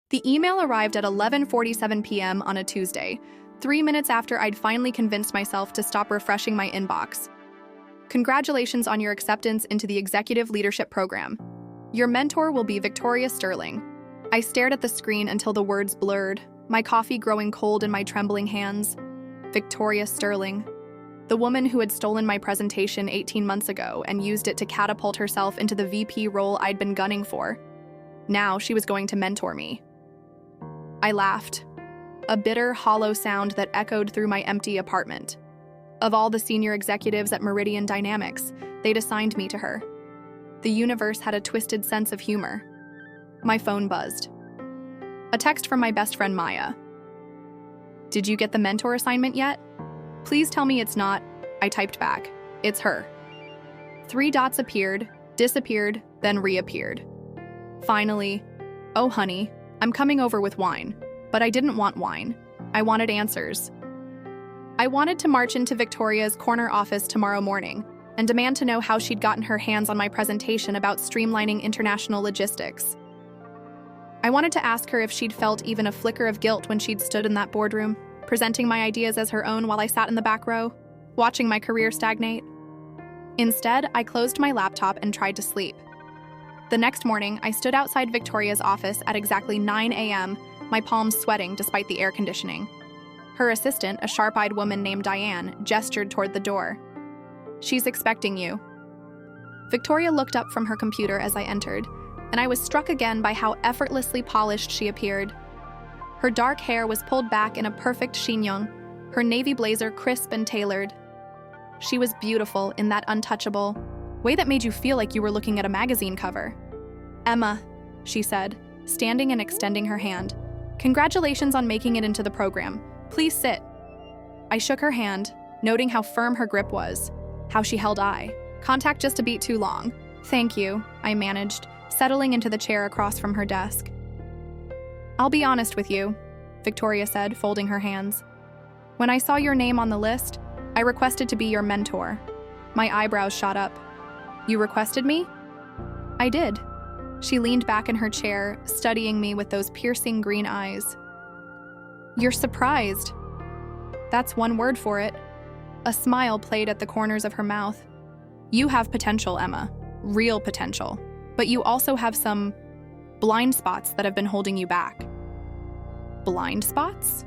The email arrived at 11:47 p.m. on a Tuesday, 3 minutes after I'd finally convinced myself to stop refreshing my inbox. Congratulations on your acceptance into the Executive Leadership Program. Your mentor will be Victoria Sterling. I stared at the screen until the words blurred, my coffee growing cold in my trembling hands. Victoria Sterling. The woman who had stolen my presentation 18 months ago and used it to catapult herself into the VP role I'd been gunning for. Now she was going to mentor me. I laughed, a bitter, hollow sound that echoed through my empty apartment. Of all the senior executives at Meridian Dynamics, they'd assigned me to her. The universe had a twisted sense of humor. My phone buzzed. A text from my best friend Maya. "Did you get the mentor assignment yet? Please tell me it's not," I typed back. "It's her." 3 dots appeared, disappeared, then reappeared. Finally, "Oh honey, I'm coming over with wine." But I didn't want wine. I wanted answers. I wanted to march into Victoria's corner office tomorrow morning and demand to know how she'd gotten her hands on my presentation about streamlining international logistics. I wanted to ask her if she'd felt even a flicker of guilt when she'd stood in that boardroom, presenting my ideas as her own while I sat in the back row, watching my career stagnate. Instead, I closed my laptop and tried to sleep. The next morning, I stood outside Victoria's office at exactly 9 a.m., my palms sweating despite the air conditioning. Her assistant, a sharp-eyed woman named Diane, gestured toward the door. "She's expecting you." Victoria looked up from her computer as I entered, and I was struck again by how effortlessly polished she appeared. Her dark hair was pulled back in a perfect chignon, her navy blazer crisp and tailored. She was beautiful in that untouchable way that made you feel like you were looking at a magazine cover. "Emma," she said, standing and extending her hand. "Congratulations on making it into the program. Please sit." I shook her hand, noting how firm her grip was, how she held eye contact just a beat too long. "Thank you," I managed, settling into the chair across from her desk. "I'll be honest with you," Victoria said, folding her hands. "When I saw your name on the list, I requested to be your mentor." My eyebrows shot up. "You requested me?" "I did." She leaned back in her chair, studying me with those piercing green eyes. "You're surprised." That's one word for it. A smile played at the corners of her mouth. "You have potential, Emma. Real potential. But you also have some blind spots that have been holding you back." "Blind spots?"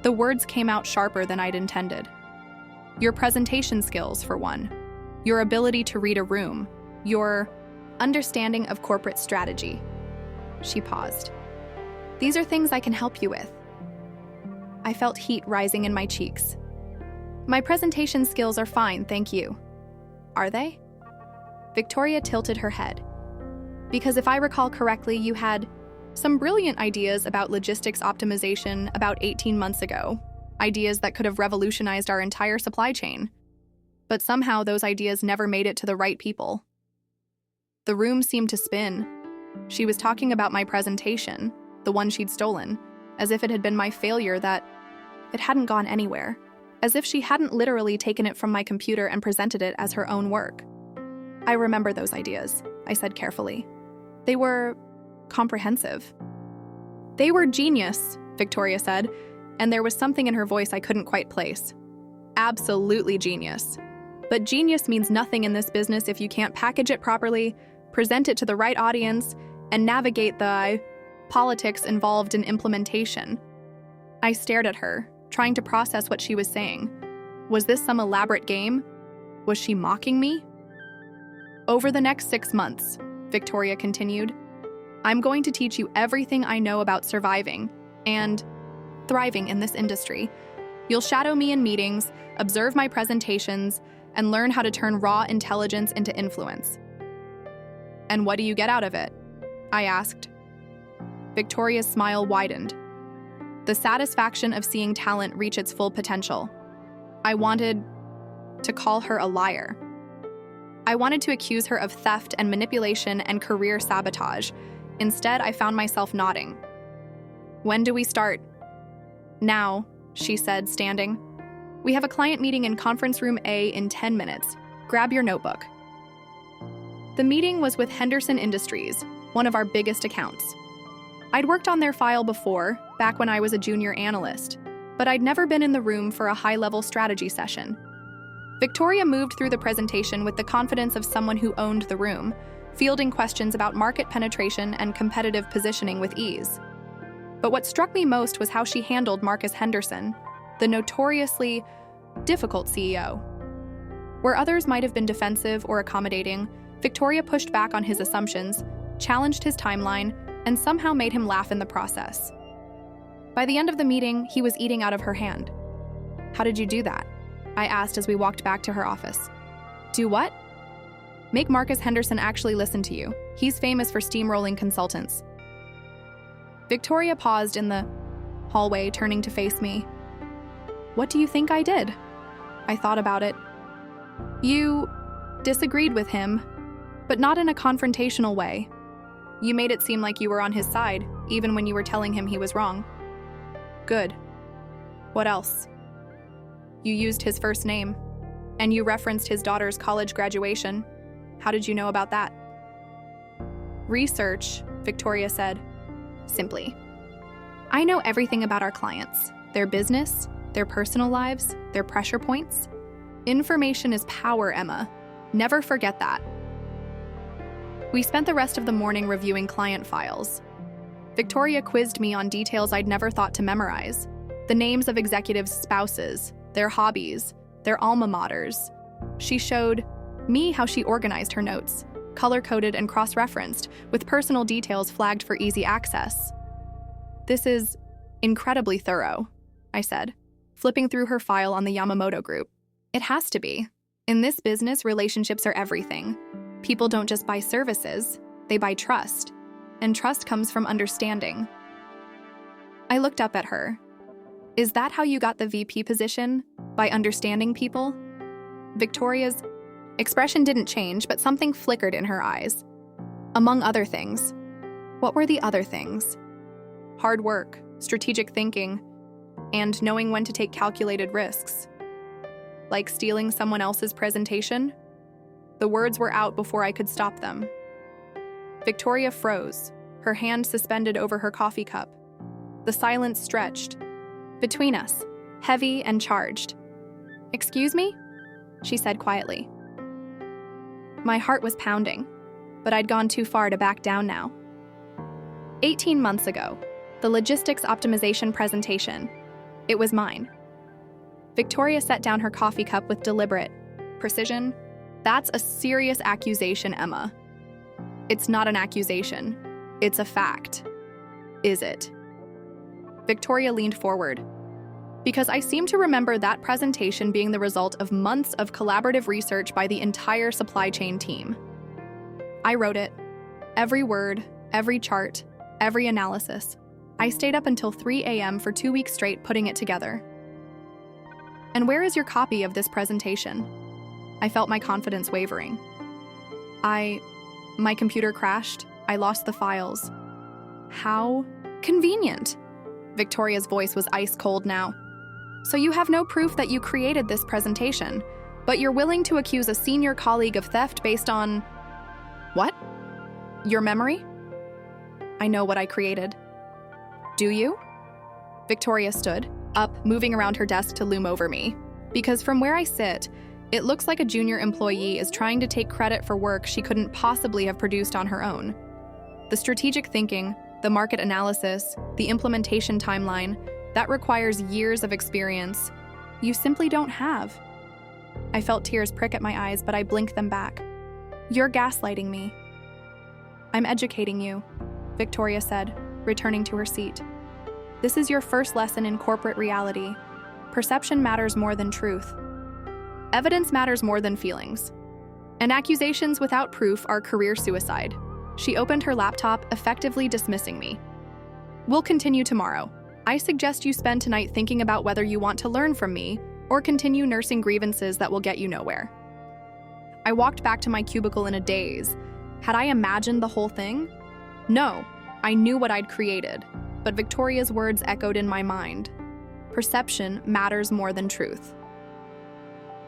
The words came out sharper than I'd intended. "Your presentation skills, for one. Your ability to read a room. Your understanding of corporate strategy." She paused. "These are things I can help you with." I felt heat rising in my cheeks. "My presentation skills are fine, thank you." "Are they?" Victoria tilted her head. "Because if I recall correctly, you had some brilliant ideas about logistics optimization about 18 months ago, ideas that could have revolutionized our entire supply chain. But somehow those ideas never made it to the right people." The room seemed to spin. She was talking about my presentation, the one she'd stolen, as if it had been my failure that it hadn't gone anywhere, as if she hadn't literally taken it from my computer and presented it as her own work. "I remember those ideas," I said carefully. "They were comprehensive." "They were genius," Victoria said, and there was something in her voice I couldn't quite place. "Absolutely genius. But genius means nothing in this business if you can't package it properly, present it to the right audience, and navigate the politics involved in implementation." I stared at her, trying to process what she was saying. Was this some elaborate game? Was she mocking me? "Over the next 6 months," Victoria continued, "I'm going to teach you everything I know about surviving and thriving in this industry. You'll shadow me in meetings, observe my presentations, and learn how to turn raw intelligence into influence." "And what do you get out of it?" I asked. Victoria's smile widened. "The satisfaction of seeing talent reach its full potential." I wanted to call her a liar. I wanted to accuse her of theft and manipulation and career sabotage. Instead, I found myself nodding. "When do we start?" "Now," she said, standing. "We have a client meeting in conference room A in 10 minutes. Grab your notebook." The meeting was with Henderson Industries, one of our biggest accounts. I'd worked on their file before, back when I was a junior analyst, but I'd never been in the room for a high-level strategy session. Victoria moved through the presentation with the confidence of someone who owned the room, fielding questions about market penetration and competitive positioning with ease. But what struck me most was how she handled Marcus Henderson, the notoriously difficult CEO. Where others might have been defensive or accommodating, Victoria pushed back on his assumptions, challenged his timeline, and somehow made him laugh in the process. By the end of the meeting, he was eating out of her hand. "How did you do that?" I asked as we walked back to her office. "Do what?" "Make Marcus Henderson actually listen to you. He's famous for steamrolling consultants." Victoria paused in the hallway, turning to face me. "What do you think I did?" I thought about it. "You disagreed with him, but not in a confrontational way. You made it seem like you were on his side, even when you were telling him he was wrong." "Good. What else?" "You used his first name, and you referenced his daughter's college graduation. How did you know about that?" "Research," Victoria said, simply. "I know everything about our clients, their business, their personal lives, their pressure points. Information is power, Emma. Never forget that." We spent the rest of the morning reviewing client files. Victoria quizzed me on details I'd never thought to memorize: the names of executives' spouses, their hobbies, their alma maters. She showed me how she organized her notes, color-coded and cross-referenced, with personal details flagged for easy access. "This is incredibly thorough," I said, flipping through her file on the Yamamoto Group. "It has to be. In this business, relationships are everything. People don't just buy services, they buy trust. And trust comes from understanding." I looked up at her. "Is that how you got the VP position? By understanding people?" Victoria's expression didn't change, but something flickered in her eyes. "Among other things." What were the other things? "Hard work, strategic thinking, and knowing when to take calculated risks." "Like stealing someone else's presentation?" The words were out before I could stop them. Victoria froze, her hand suspended over her coffee cup. The silence stretched between us, heavy and charged. "Excuse me?" she said quietly. My heart was pounding, but I'd gone too far to back down now. 18 months ago, the logistics optimization presentation. It was mine. Victoria set down her coffee cup with deliberate precision. "That's a serious accusation, Emma." "It's not an accusation. It's a fact." "Is it?" Victoria leaned forward. "Because I seem to remember that presentation being the result of months of collaborative research by the entire supply chain team. I wrote it. Every word, every chart, every analysis. I stayed up until 3 a.m. for 2 weeks straight putting it together." "And where is your copy of this presentation?" I felt my confidence wavering. My computer crashed. I lost the files." "How convenient." Victoria's voice was ice cold now. "So you have no proof that you created this presentation, but you're willing to accuse a senior colleague of theft based on... what? Your memory?" "I know what I created." "Do you?" Victoria stood up, moving around her desk to loom over me. Because from where I sit, it looks like a junior employee is trying to take credit for work she couldn't possibly have produced on her own. The strategic thinking, the market analysis, the implementation timeline, that requires years of experience. You simply don't have. I felt tears prick at my eyes, but I blinked them back. "You're gaslighting me." "I'm educating you," Victoria said, returning to her seat. "This is your first lesson in corporate reality. Perception matters more than truth. Evidence matters more than feelings. And accusations without proof are career suicide." She opened her laptop, effectively dismissing me. "We'll continue tomorrow. I suggest you spend tonight thinking about whether you want to learn from me or continue nursing grievances that will get you nowhere." I walked back to my cubicle in a daze. Had I imagined the whole thing? No, I knew what I'd created, but Victoria's words echoed in my mind. Perception matters more than truth.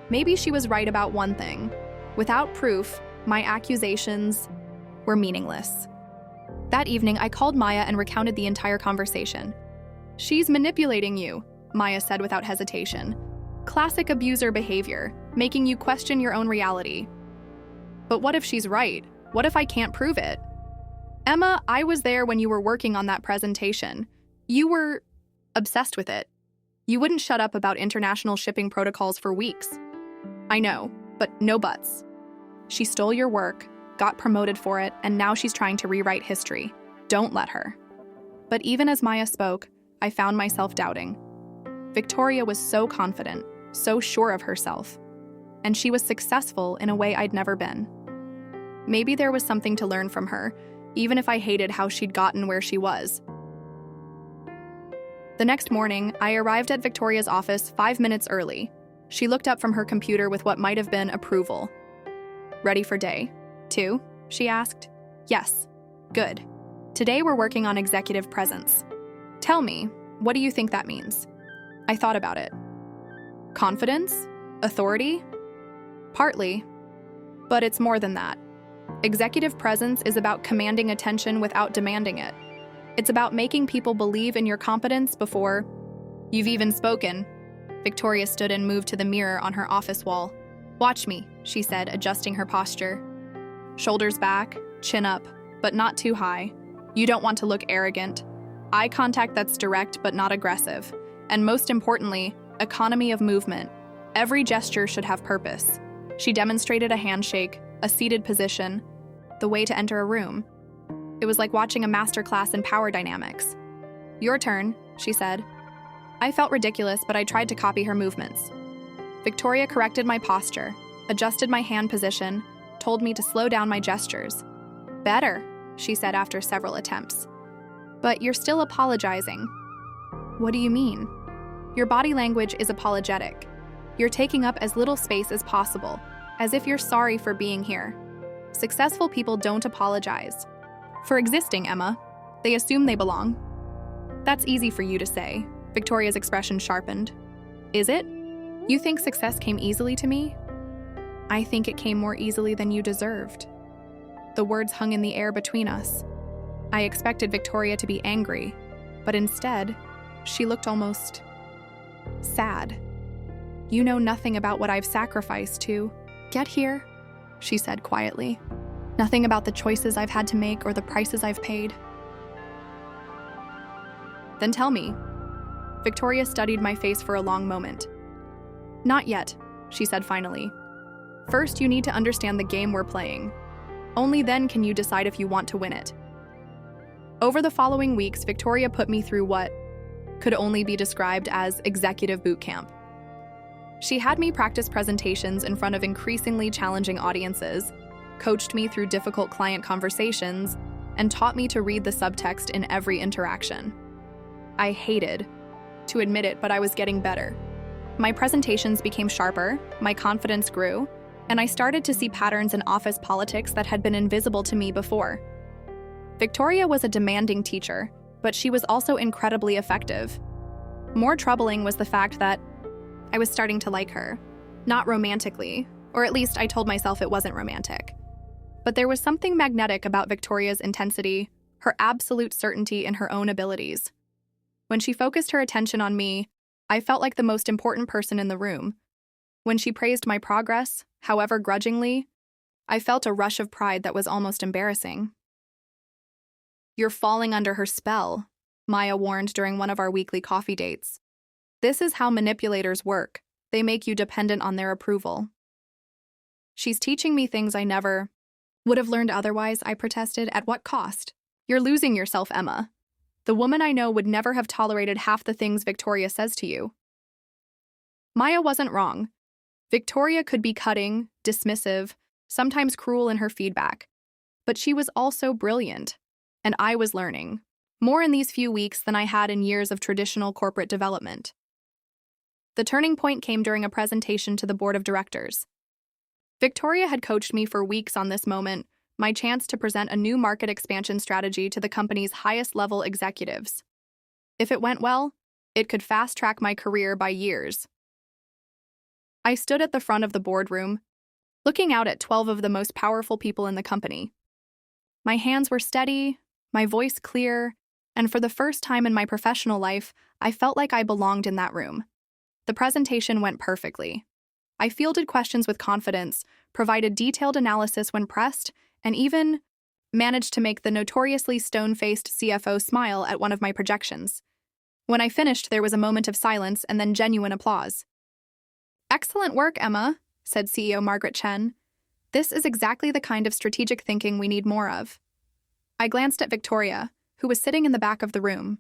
Maybe she was right about one thing. Without proof, my accusations were meaningless. That evening, I called Maya and recounted the entire conversation. "She's manipulating you," Maya said without hesitation. "Classic abuser behavior, making you question your own reality." "But what if she's right? What if I can't prove it?" "Emma, I was there when you were working on that presentation. You were obsessed with it. You wouldn't shut up about international shipping protocols for weeks." "I know, but no buts. She stole your work, got promoted for it, and now she's trying to rewrite history. Don't let her." But even as Maya spoke, I found myself doubting. Victoria was so confident, so sure of herself, and she was successful in a way I'd never been. Maybe there was something to learn from her, even if I hated how she'd gotten where she was. The next morning, I arrived at Victoria's office 5 minutes early. She looked up from her computer with what might have been approval. "Ready for day 2?" she asked. "Yes." "Good. Today we're working on executive presence. Tell me, what do you think that means?" I thought about it. "Confidence? Authority?" "Partly. But it's more than that. Executive presence is about commanding attention without demanding it. It's about making people believe in your competence before you've even spoken." Victoria stood and moved to the mirror on her office wall. "Watch me," she said, adjusting her posture. "Shoulders back, chin up, but not too high. You don't want to look arrogant. Eye contact that's direct but not aggressive. And most importantly, economy of movement. Every gesture should have purpose." She demonstrated a handshake, a seated position, the way to enter a room. It was like watching a masterclass in power dynamics. "Your turn," she said. I felt ridiculous, but I tried to copy her movements. Victoria corrected my posture, adjusted my hand position, told me to slow down my gestures. "Better," she said after several attempts. "But you're still apologizing." "What do you mean?" "Your body language is apologetic. You're taking up as little space as possible, as if you're sorry for being here. Successful people don't apologize for existing, Emma. They assume they belong." "That's easy for you to say." Victoria's expression sharpened. "Is it? You think success came easily to me?" "I think it came more easily than you deserved." The words hung in the air between us. I expected Victoria to be angry, but instead, she looked almost sad. "You know nothing about what I've sacrificed to get here," she said quietly. "Nothing about the choices I've had to make or the prices I've paid." "Then tell me." Victoria studied my face for a long moment. "Not yet," she said finally. "First, you need to understand the game we're playing. Only then can you decide if you want to win it." Over the following weeks, Victoria put me through what could only be described as executive boot camp. She had me practice presentations in front of increasingly challenging audiences, coached me through difficult client conversations, and taught me to read the subtext in every interaction. I hated to admit it, but I was getting better. My presentations became sharper, my confidence grew, and I started to see patterns in office politics that had been invisible to me before. Victoria was a demanding teacher, but she was also incredibly effective. More troubling was the fact that I was starting to like her. Not romantically, or at least I told myself it wasn't romantic. But there was something magnetic about Victoria's intensity, her absolute certainty in her own abilities. When she focused her attention on me, I felt like the most important person in the room. When she praised my progress, however grudgingly, I felt a rush of pride that was almost embarrassing. "You're falling under her spell," Maya warned during one of our weekly coffee dates. "This is how manipulators work. They make you dependent on their approval." "She's teaching me things I never would have learned otherwise," I protested. "At what cost? You're losing yourself, Emma. The woman I know would never have tolerated half the things Victoria says to you." Maya wasn't wrong. Victoria could be cutting, dismissive, sometimes cruel in her feedback. But she was also brilliant, and I was learning more in these few weeks than I had in years of traditional corporate development. The turning point came during a presentation to the board of directors. Victoria had coached me for weeks on this moment, my chance to present a new market expansion strategy to the company's highest-level executives. If it went well, it could fast-track my career by years. I stood at the front of the boardroom, looking out at 12 of the most powerful people in the company. My hands were steady, my voice clear, and for the first time in my professional life, I felt like I belonged in that room. The presentation went perfectly. I fielded questions with confidence, provided detailed analysis when pressed, and even managed to make the notoriously stone-faced CFO smile at one of my projections. When I finished, there was a moment of silence and then genuine applause. "Excellent work, Emma," said CEO Margaret Chen. "This is exactly the kind of strategic thinking we need more of." I glanced at Victoria, who was sitting in the back of the room.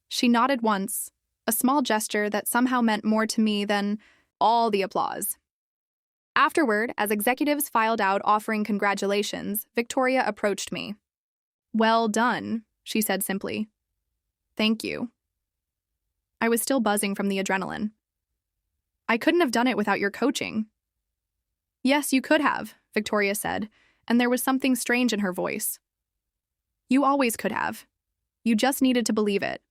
She nodded once, a small gesture that somehow meant more to me than all the applause. Afterward, as executives filed out offering congratulations, Victoria approached me. "Well done," she said simply. "Thank you." I was still buzzing from the adrenaline. "I couldn't have done it without your coaching." "Yes, you could have," Victoria said, and there was something strange in her voice. "You always could have. You just needed to believe it."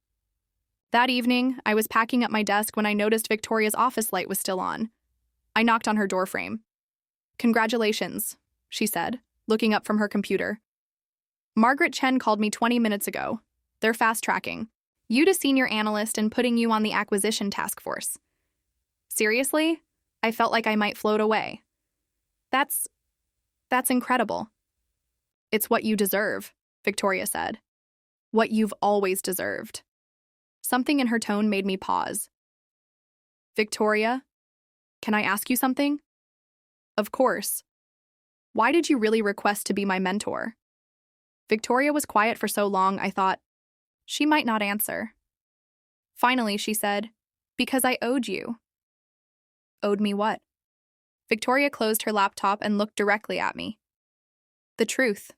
That evening, I was packing up my desk when I noticed Victoria's office light was still on. I knocked on her doorframe. "Congratulations," she said, looking up from her computer. "Margaret Chen called me 20 minutes ago. They're fast-tracking you to senior analyst and putting you on the acquisition task force." Seriously? I felt like I might float away. That's incredible." "It's what you deserve," Victoria said. "What you've always deserved." Something in her tone made me pause. "Victoria, can I ask you something?" "Of course. Why did you really request to be my mentor?" Victoria was quiet for so long, I thought, she might not answer. Finally, she said, "Because I owed you." "Owed me what?" Victoria closed her laptop and looked directly at me. "The truth."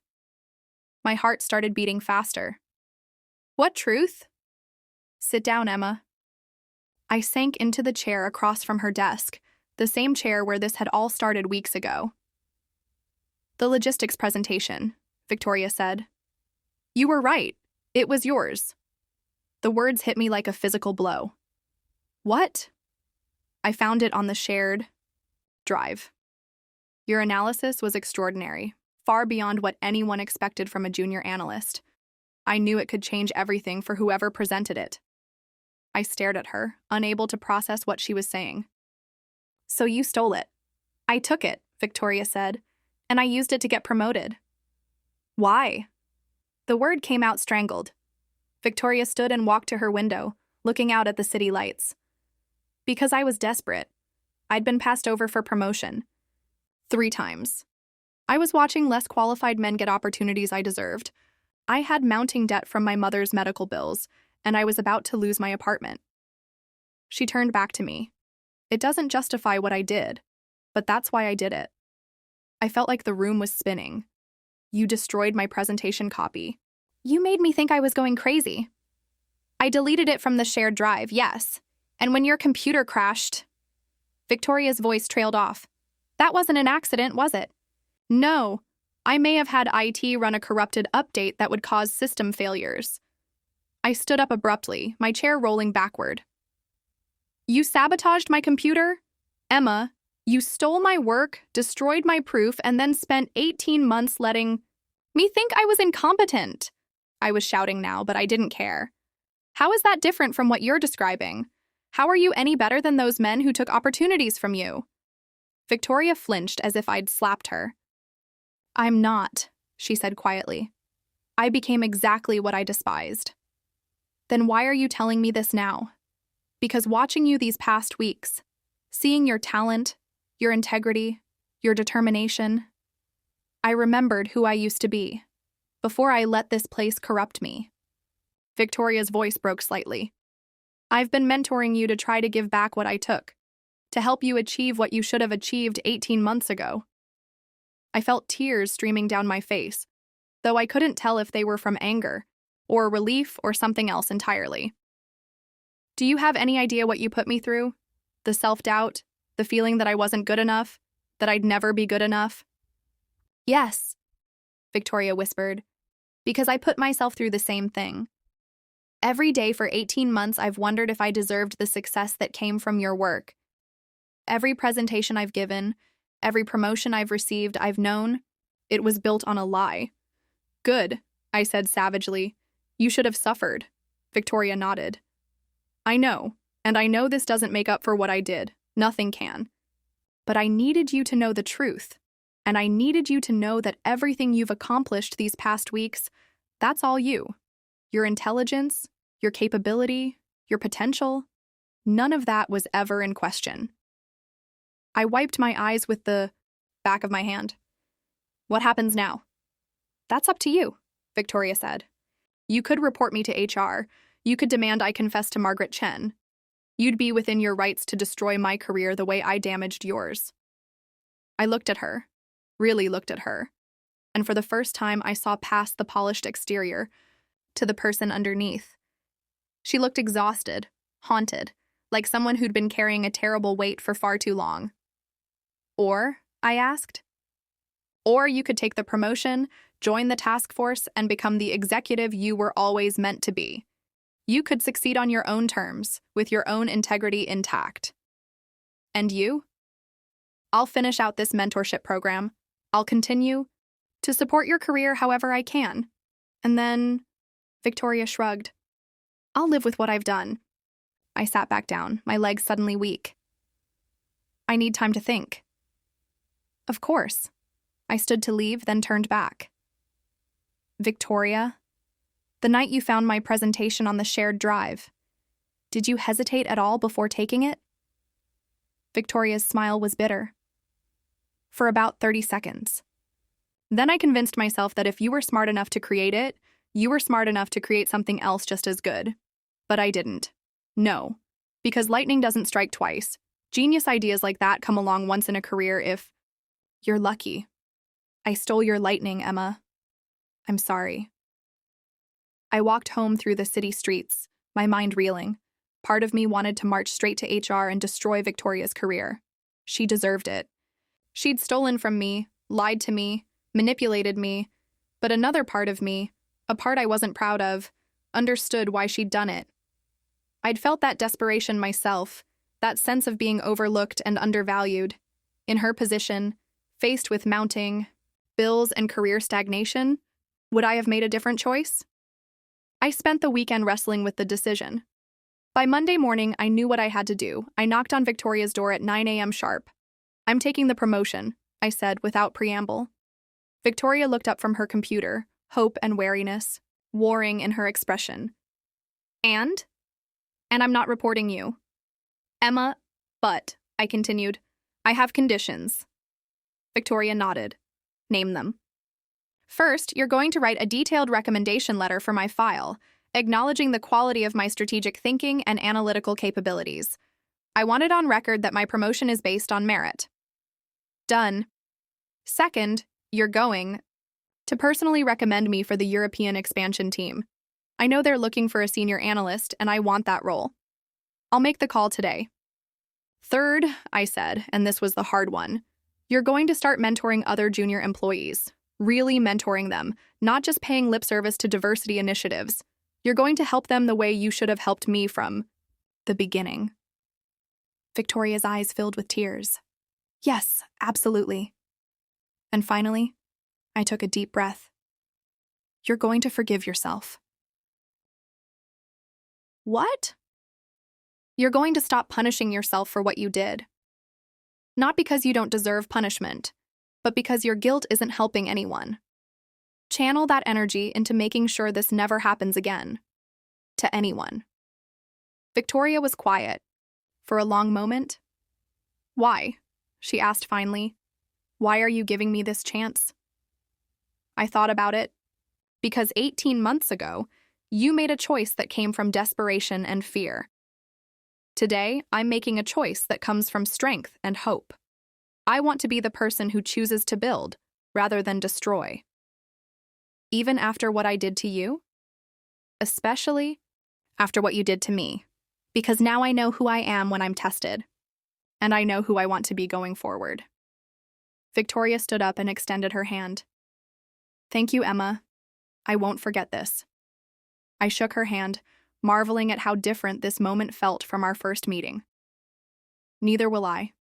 My heart started beating faster. "What truth?" "Sit down, Emma." I sank into the chair across from her desk, the same chair where this had all started weeks ago. "The logistics presentation," Victoria said. "You were right. It was yours." The words hit me like a physical blow. "What?" "I found it on the shared drive. Your analysis was extraordinary, far beyond what anyone expected from a junior analyst. I knew it could change everything for whoever presented it." I stared at her, unable to process what she was saying. "So you stole it." "I took it," Victoria said, "and I used it to get promoted." "Why?" The word came out strangled. Victoria stood and walked to her window, looking out at the city lights. "Because I was desperate. I'd been passed over for promotion. 3 times. I was watching less qualified men get opportunities I deserved. I had mounting debt from my mother's medical bills, and I was about to lose my apartment." She turned back to me. "It doesn't justify what I did, but that's why I did it." I felt like the room was spinning. "You destroyed my presentation copy. You made me think I was going crazy." "I deleted it from the shared drive, yes. And when your computer crashed..." Victoria's voice trailed off. "That wasn't an accident, was it?" "No. I may have had IT run a corrupted update that would cause system failures." I stood up abruptly, my chair rolling backward. "You sabotaged my computer? Emma, you stole my work, destroyed my proof, and then spent 18 months letting me think I was incompetent." I was shouting now, but I didn't care. "How is that different from what you're describing? How are you any better than those men who took opportunities from you?" Victoria flinched as if I'd slapped her. "I'm not," she said quietly. "I became exactly what I despised." "Then why are you telling me this now?" "Because watching you these past weeks, seeing your talent, your integrity, your determination, I remembered who I used to be, before I let this place corrupt me." Victoria's voice broke slightly. "I've been mentoring you to try to give back what I took, to help you achieve what you should have achieved 18 months ago." I felt tears streaming down my face, though I couldn't tell if they were from anger, or relief, or something else entirely. "Do you have any idea what you put me through? The self-doubt, the feeling that I wasn't good enough, that I'd never be good enough?" "Yes," Victoria whispered, "because I put myself through the same thing. Every day for 18 months I've wondered if I deserved the success that came from your work. Every presentation I've given, every promotion I've received, I've known it was built on a lie. Good, I said savagely. You should have suffered. Victoria nodded. I know, and I know this doesn't make up for what I did. Nothing can. But I needed you to know the truth. And I needed you to know that everything you've accomplished these past weeks, that's all you. Your intelligence, your capability, your potential, none of that was ever in question. I wiped my eyes with the back of my hand. What happens now? That's up to you, Victoria said. You could report me to HR. You could demand I confess to Margaret Chen. You'd be within your rights to destroy my career the way I damaged yours. I looked at her, really looked at her, and for the first time I saw past the polished exterior to the person underneath. She looked exhausted, haunted, like someone who'd been carrying a terrible weight for far too long. Or, I asked, or you could take the promotion, join the task force, and become the executive you were always meant to be. You could succeed on your own terms, with your own integrity intact. And you? I'll finish out this mentorship program. I'll continue to support your career however I can. And then, Victoria shrugged. I'll live with what I've done. I sat back down, my legs suddenly weak. I need time to think. Of course. I stood to leave, then turned back. Victoria, the night you found my presentation on the shared drive, did you hesitate at all before taking it? Victoria's smile was bitter. For about 30 seconds. Then I convinced myself that if you were smart enough to create it, you were smart enough to create something else just as good. But I didn't. No. Because lightning doesn't strike twice. Genius ideas like that come along once in a career if you're lucky. I stole your lightning, Emma. I'm sorry. I walked home through the city streets, my mind reeling. Part of me wanted to march straight to HR and destroy Victoria's career. She deserved it. She'd stolen from me, lied to me, manipulated me, but another part of me, a part I wasn't proud of, understood why she'd done it. I'd felt that desperation myself, that sense of being overlooked and undervalued. In her position, faced with mounting bills and career stagnation, would I have made a different choice? I spent the weekend wrestling with the decision. By Monday morning, I knew what I had to do. I knocked on Victoria's door at 9 a.m. sharp. I'm taking the promotion, I said without preamble. Victoria looked up from her computer, hope and wariness, warring in her expression. And I'm not reporting you. Emma, but, I continued, I have conditions. Victoria nodded. Name them. First, you're going to write a detailed recommendation letter for my file, acknowledging the quality of my strategic thinking and analytical capabilities. I want it on record that my promotion is based on merit. Done. Second, you're going to personally recommend me for the European expansion team. I know they're looking for a senior analyst, and I want that role. I'll make the call today. Third, I said, and this was the hard one, you're going to start mentoring other junior employees. Really mentoring them, not just paying lip service to diversity initiatives. You're going to help them the way you should have helped me from the beginning. Victoria's eyes filled with tears. Yes, absolutely. And finally, I took a deep breath. You're going to forgive yourself. What? You're going to stop punishing yourself for what you did. Not because you don't deserve punishment, but because your guilt isn't helping anyone. Channel that energy into making sure this never happens again. To anyone. Victoria was quiet. For a long moment. Why? She asked finally. Why are you giving me this chance? I thought about it. Because 18 months ago, you made a choice that came from desperation and fear. Today, I'm making a choice that comes from strength and hope. I want to be the person who chooses to build, rather than destroy. Even after what I did to you? Especially after what you did to me. Because now I know who I am when I'm tested. And I know who I want to be going forward. Victoria stood up and extended her hand. Thank you, Emma. I won't forget this. I shook her hand, marveling at how different this moment felt from our first meeting. Neither will I.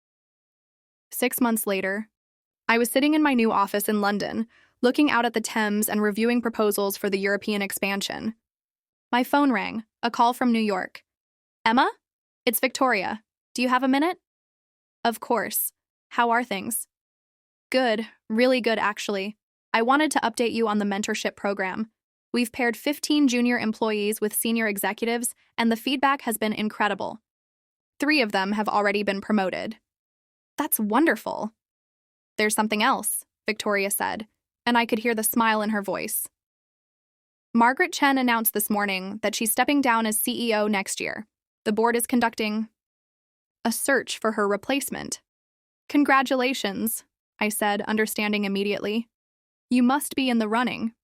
6 months later, I was sitting in my new office in London, looking out at the Thames and reviewing proposals for the European expansion. My phone rang, a call from New York. Emma? It's Victoria. Do you have a minute? Of course. How are things? Good, really good actually. I wanted to update you on the mentorship program. We've paired 15 junior employees with senior executives, and the feedback has been incredible. 3 of them have already been promoted. That's wonderful. There's something else, Victoria said, and I could hear the smile in her voice. Margaret Chen announced this morning that she's stepping down as CEO next year. The board is conducting a search for her replacement. Congratulations, I said, understanding immediately. You must be in the running.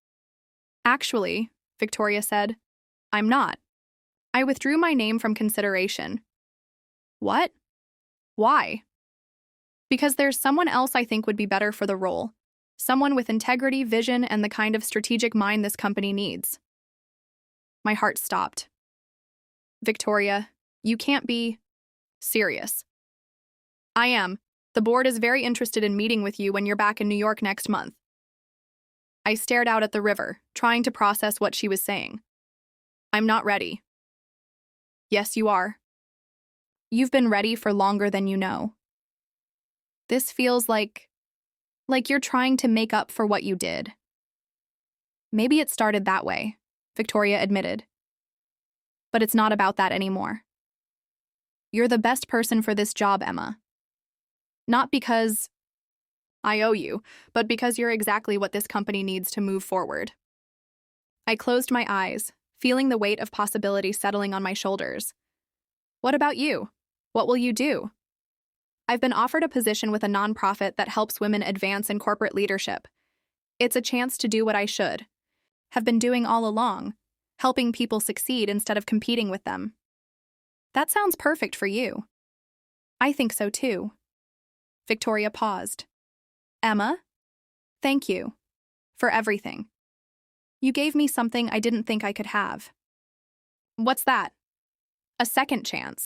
Actually, Victoria said, I'm not. I withdrew my name from consideration. What? Why? Because there's someone else I think would be better for the role. Someone with integrity, vision, and the kind of strategic mind this company needs. My heart stopped. Victoria, you can't be serious. I am. The board is very interested in meeting with you when you're back in New York next month. I stared out at the river, trying to process what she was saying. I'm not ready. Yes, you are. You've been ready for longer than you know. This feels like you're trying to make up for what you did. Maybe it started that way, Victoria admitted. But it's not about that anymore. You're the best person for this job, Emma. Not because I owe you, but because you're exactly what this company needs to move forward. I closed my eyes, feeling the weight of possibility settling on my shoulders. What about you? What will you do? I've been offered a position with a nonprofit that helps women advance in corporate leadership. It's a chance to do what I should have been doing all along, helping people succeed instead of competing with them. That sounds perfect for you. I think so too. Victoria paused. Emma, thank you for everything. You gave me something I didn't think I could have. What's that? A second chance.